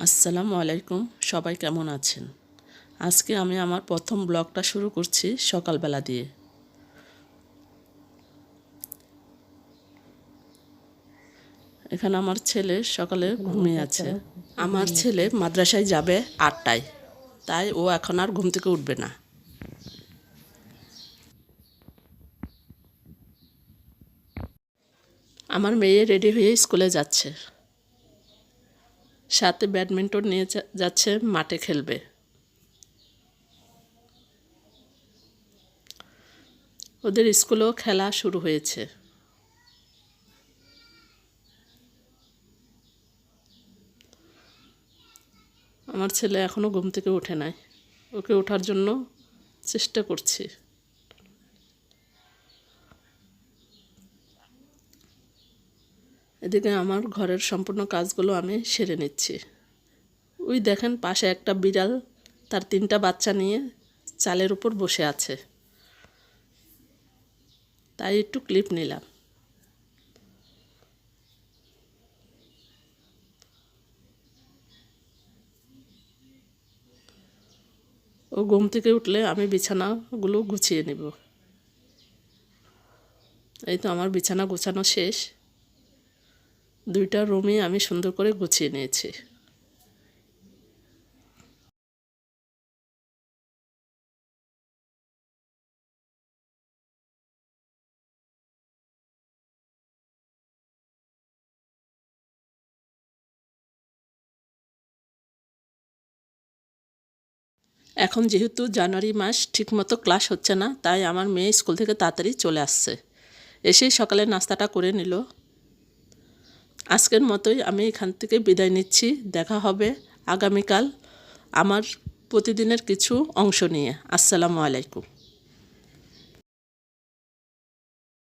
আসসালামু আলাইকুম, সবাই কেমন আছেন? আজকে আমি আমার প্রথম ব্লগটা শুরু করছি সকালবেলা দিয়ে। এখানে আমার ছেলে সকালে ঘুমিয়ে আছে। আমার ছেলে মাদ্রাসায় যাবে 8টায়, তাই ও এখন আর ঘুম থেকে উঠবে না। আমার মেয়ে রেডি হয়ে স্কুলে যাচ্ছে, সাথে ব্যাডমিন্টন নিয়ে যাচ্ছে, মাঠে খেলবে। ওদের স্কুলেও খেলা শুরু হয়েছে। আমার ছেলে এখনও ঘুম থেকে ওঠে নাই, ওকে ওঠার জন্য চেষ্টা করছি। এদিকে আমার ঘরের সম্পূর্ণ কাজগুলো আমি সেরে নিচ্ছি। ওই দেখেন পাশে একটা বিড়াল তার 3টা বাচ্চা নিয়ে চালের উপর বসে আছে, তাই একটু ক্লিপ নিলাম। ও ঘুম থেকে উঠলে আমি বিছানাগুলো গুছিয়ে নেব। এই তো আমার বিছানা গোছানো শেষ। 2টা রুমই আমি সুন্দর করে গুছিয়ে নিয়েছি। এখন যেহেতু জানুয়ারি মাস, ঠিকমতো ক্লাস হচ্ছে না, তাই আমার মেয়ে স্কুল থেকে তাড়াতাড়ি চলে আসছে। এসেই সকালে নাস্তাটা করে নিল। আজকের মতোই আমি এখান থেকে বিদায় নিচ্ছি। দেখা হবে আগামীকাল আমার প্রতিদিনের কিছু অংশ নিয়ে। আসসালামু আলাইকুম।